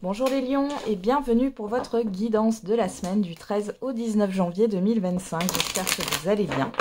Bonjour les lions et bienvenue pour votre guidance de la semaine du 13 au 19 janvier 2025. J'espère que vous allez bien.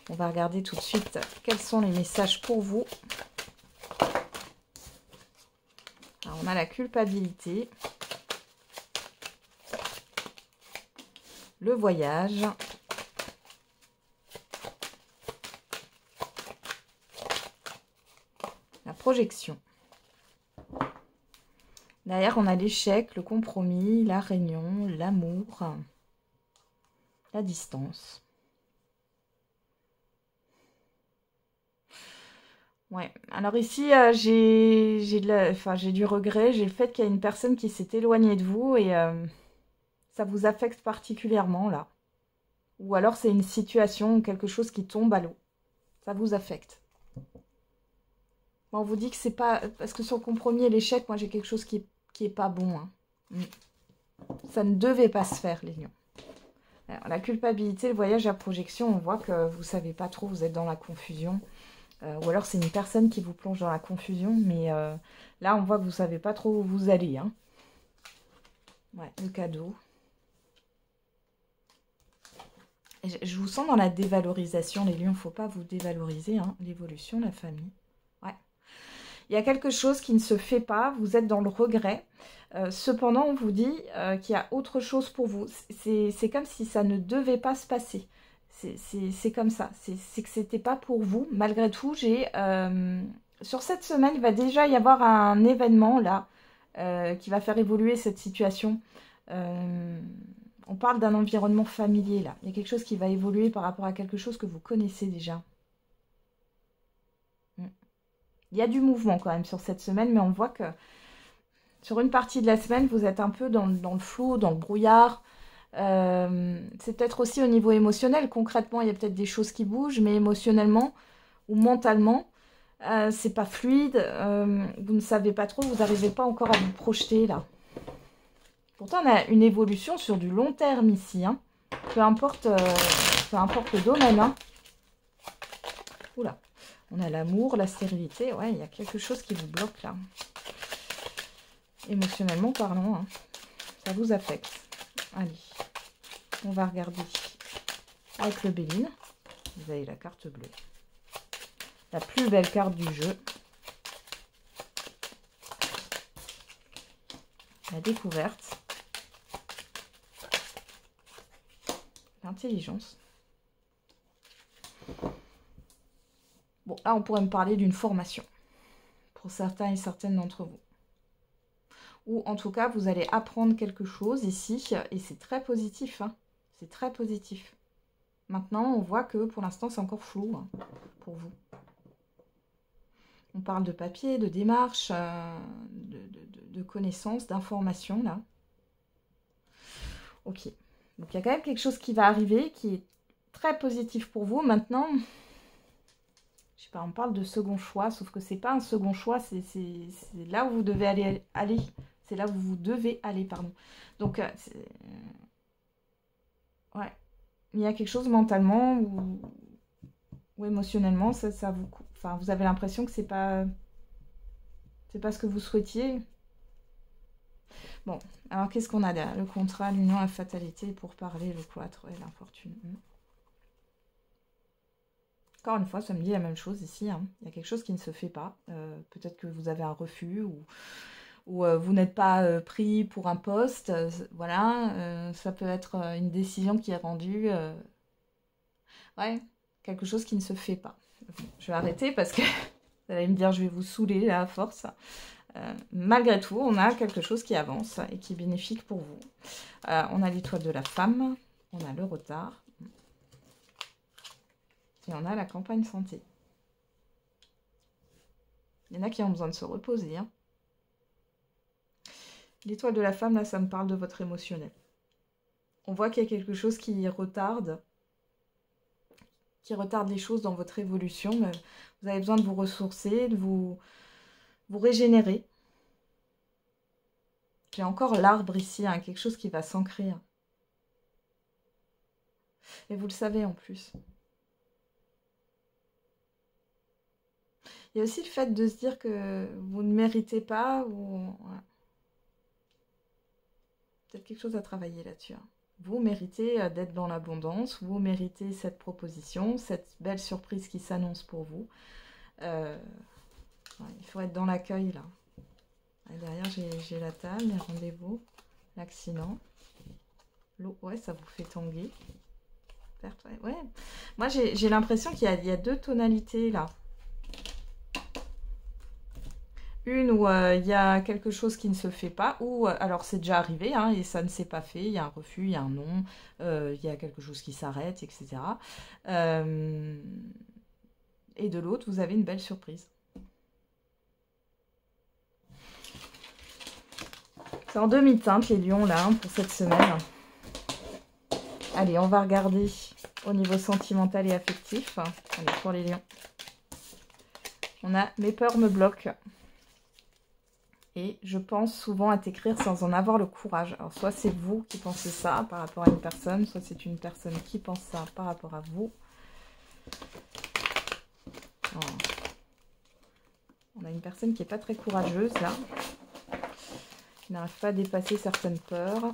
On va regarder tout de suite quels sont les messages pour vous. Alors, on a la culpabilité, le voyage, la projection. Derrière, on a l'échec, le compromis, la réunion, l'amour, la distance. Ouais, alors ici, j'ai du regret, j'ai le fait qu'il y a une personne qui s'est éloignée de vous et ça vous affecte particulièrement là. Ou alors c'est une situation ou quelque chose qui tombe à l'eau. Ça vous affecte. Bon, on vous dit que c'est pas... Parce que sur le compromis et l'échec, moi j'ai quelque chose qui est pas bon. Hein. Ça ne devait pas se faire, les lions. Alors, la culpabilité, le voyage à projection, on voit que vous savez pas trop, vous êtes dans la confusion. Ou alors c'est une personne qui vous plonge dans la confusion. Mais là, on voit que vous savez pas trop où vous allez. Hein. Ouais, le cadeau. Je vous sens dans la dévalorisation, les lions. Il ne faut pas vous dévaloriser. Hein. L'évolution, la famille. Ouais. Il y a quelque chose qui ne se fait pas. Vous êtes dans le regret. Cependant, on vous dit qu'il y a autre chose pour vous. C'est comme si ça ne devait pas se passer. C'est comme ça. C'est que c'était pas pour vous. Malgré tout, sur cette semaine, il va déjà y avoir un événement là qui va faire évoluer cette situation. On parle d'un environnement familier là. Il y a quelque chose qui va évoluer par rapport à quelque chose que vous connaissez déjà. Il y a du mouvement quand même sur cette semaine, mais on voit que sur une partie de la semaine, vous êtes un peu dans le flou, dans le brouillard. C'est peut-être aussi au niveau émotionnel. Concrètement, il y a peut-être des choses qui bougent, mais émotionnellement ou mentalement, c'est pas fluide. Vous ne savez pas trop, vous n'arrivez pas encore à vous projeter là. Pourtant, on a une évolution sur du long terme ici. Hein. Peu importe le domaine. Hein. Oula, on a l'amour, la stérilité. Ouais, il y a quelque chose qui vous bloque là. Émotionnellement parlant, hein. Ça vous affecte. Allez, on va regarder avec le Béline. Vous avez la carte bleue. La plus belle carte du jeu. La découverte. L'intelligence. Bon, là, on pourrait me parler d'une formation. Pour certains et certaines d'entre vous. Ou en tout cas, vous allez apprendre quelque chose ici. Et c'est très positif. Hein. C'est très positif. Maintenant, on voit que pour l'instant, c'est encore flou hein, pour vous. On parle de papier, de démarche, de connaissances, d'informations, là. Ok. Donc, il y a quand même quelque chose qui va arriver, qui est très positif pour vous. Maintenant, je sais pas, on parle de second choix, sauf que c'est pas un second choix, c'est là où vous devez aller. C'est là où vous devez aller, pardon. Donc, ouais. Il y a quelque chose mentalement ou émotionnellement, ça vous... Enfin, vous avez l'impression que c'est pas ce que vous souhaitiez. Bon, alors qu'est-ce qu'on a derrière? Le contrat, l'union, la fatalité, pour parler, le cloître et l'infortune. Encore une fois, ça me dit la même chose ici. Hein. Il y a quelque chose qui ne se fait pas. Peut-être que vous avez un refus ou vous n'êtes pas pris pour un poste. Voilà, ça peut être une décision qui est rendue. Ouais, quelque chose qui ne se fait pas. Je vais arrêter parce que vous allez me dire je vais vous saouler là, à force. Malgré tout, on a quelque chose qui avance et qui est bénéfique pour vous. On a l'étoile de la femme, on a le retard et on a la campagne santé. Il y en a qui ont besoin de se reposer. Hein. L'étoile de la femme, là, ça me parle de votre émotionnel. On voit qu'il y a quelque chose qui retarde les choses dans votre évolution. Mais vous avez besoin de vous ressourcer, de vous régénérer. J'ai encore l'arbre ici, hein, quelque chose qui va s'ancrer. Hein. Et vous le savez en plus. Il y a aussi le fait de se dire que vous ne méritez pas ou... peut-être quelque chose à travailler là-dessus. Hein. Vous méritez d'être dans l'abondance, vous méritez cette proposition, cette belle surprise qui s'annonce pour vous. Ouais, il faut être dans l'accueil là. Et derrière, j'ai la table, les rendez-vous, l'accident. L'eau, ouais, ça vous fait tanguer. Perte, ouais. Moi, j'ai l'impression qu'il y a deux tonalités là. Une où il y a quelque chose qui ne se fait pas, ou alors c'est déjà arrivé hein, et ça ne s'est pas fait, il y a un refus, il y a un non, il y a quelque chose qui s'arrête, etc. Et de l'autre, vous avez une belle surprise. C'est en demi-teinte les lions là, hein, pour cette semaine. Allez, on va regarder au niveau sentimental et affectif. Allez, pour les lions. On a « Mes peurs me bloquent ». Et je pense souvent à t'écrire sans en avoir le courage. Alors, soit c'est vous qui pensez ça par rapport à une personne, soit c'est une personne qui pense ça par rapport à vous. Oh. On a une personne qui n'est pas très courageuse, là. Qui n'arrive pas à dépasser certaines peurs.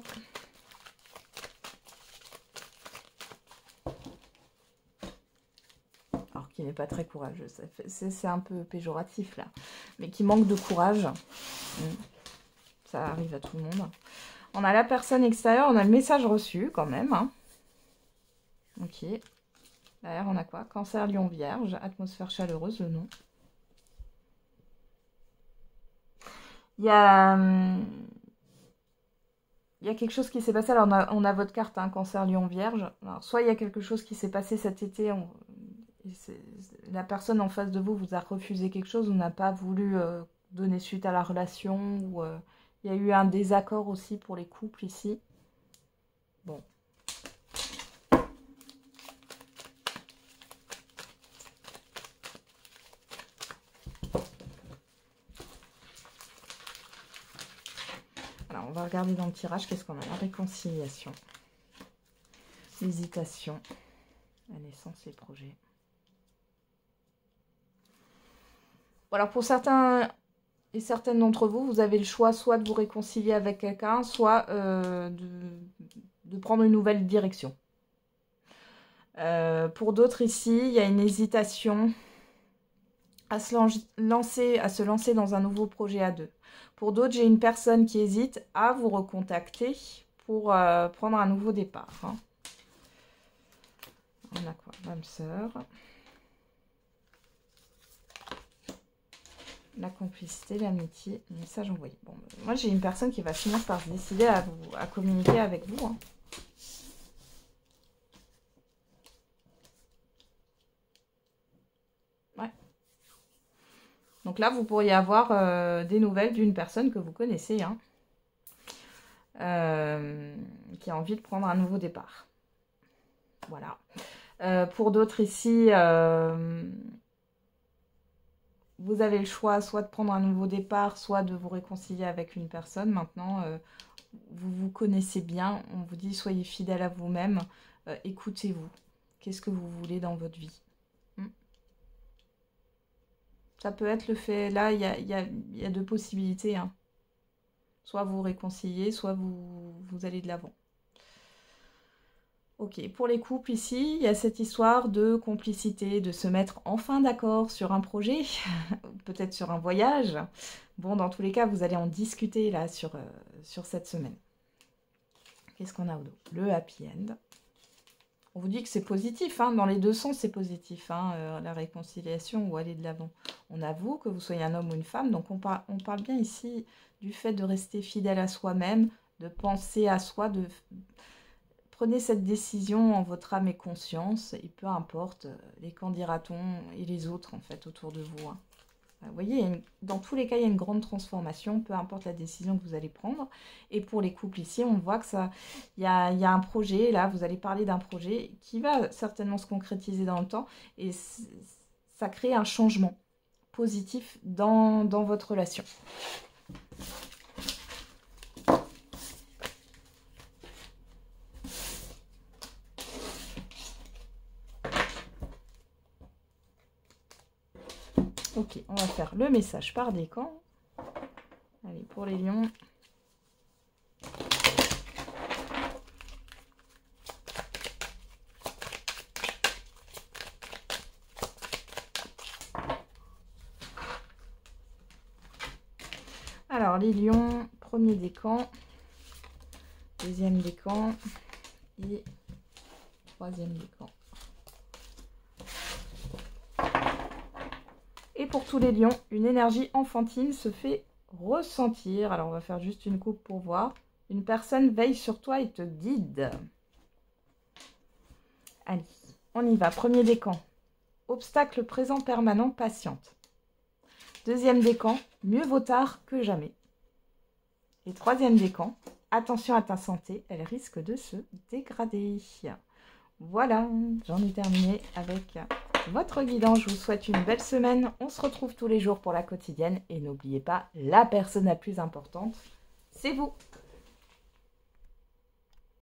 Alors, qui n'est pas très courageuse. C'est un peu péjoratif, là. Mais qui manque de courage. Ça arrive à tout le monde. On a la personne extérieure, on a le message reçu quand même. Hein. Ok. Derrière, on a quoi? Cancer, Lion, Vierge, atmosphère chaleureuse, le nom. Il y a quelque chose qui s'est passé. Alors, on a votre carte, hein, Cancer, Lion, Vierge. Alors, soit il y a quelque chose qui s'est passé cet été. La personne en face de vous vous a refusé quelque chose ou n'a pas voulu donner suite à la relation. Ou il y a eu un désaccord aussi pour les couples ici. Bon. Alors, on va regarder dans le tirage, qu'est-ce qu'on a? La réconciliation, l'hésitation, la naissance, les projets. Bon, alors, pour certains et certaines d'entre vous, vous avez le choix soit de vous réconcilier avec quelqu'un, soit de prendre une nouvelle direction. Pour d'autres ici, il y a une hésitation à se lancer dans un nouveau projet à deux. Pour d'autres, j'ai une personne qui hésite à vous recontacter pour prendre un nouveau départ. Hein. On a quoi? L'âme sœur. La complicité, l'amitié, le message envoyé. Bon, moi, j'ai une personne qui va finir par se décider à communiquer avec vous. Hein. Ouais. Donc là, vous pourriez avoir des nouvelles d'une personne que vous connaissez, hein, qui a envie de prendre un nouveau départ. Voilà. Pour d'autres ici, vous avez le choix soit de prendre un nouveau départ, soit de vous réconcilier avec une personne. Maintenant, vous vous connaissez bien. On vous dit, soyez fidèle à vous-même. Écoutez-vous. Qu'est-ce que vous voulez dans votre vie? Ça peut être le fait... Là, il y a deux possibilités. Hein. Soit vous vous réconciliez, soit vous allez de l'avant. Ok, pour les couples ici, il y a cette histoire de complicité, de se mettre enfin d'accord sur un projet, peut-être sur un voyage. Bon, dans tous les cas, vous allez en discuter là sur cette semaine. Qu'est-ce qu'on a au dos? Le happy end. On vous dit que c'est positif, hein, dans les deux sens c'est positif, hein, la réconciliation ou aller de l'avant. On avoue que vous soyez un homme ou une femme, donc on parle bien ici du fait de rester fidèle à soi-même, de penser à soi, prenez cette décision en votre âme et conscience, et peu importe les qu'en dira-t-on et les autres en fait autour de vous. Hein. Vous voyez, dans tous les cas, il y a une grande transformation, peu importe la décision que vous allez prendre. Et pour les couples ici, on voit que il y a un projet, là, vous allez parler d'un projet qui va certainement se concrétiser dans le temps. Et ça crée un changement positif dans votre relation. Ok, on va faire le message par décan. Allez, pour les lions. les lions, premier décan, deuxième décan et troisième décan. Et pour tous les lions, une énergie enfantine se fait ressentir. Alors, on va faire juste une coupe pour voir. Une personne veille sur toi et te guide. Allez, on y va. Premier décan. Obstacle présent permanent, patiente. Deuxième décan, mieux vaut tard que jamais. Et troisième décan, attention à ta santé, elle risque de se dégrader. Voilà, j'en ai terminé avec votre guidance. Je vous souhaite une belle semaine. On se retrouve tous les jours pour la quotidienne. Et n'oubliez pas, la personne la plus importante, c'est vous.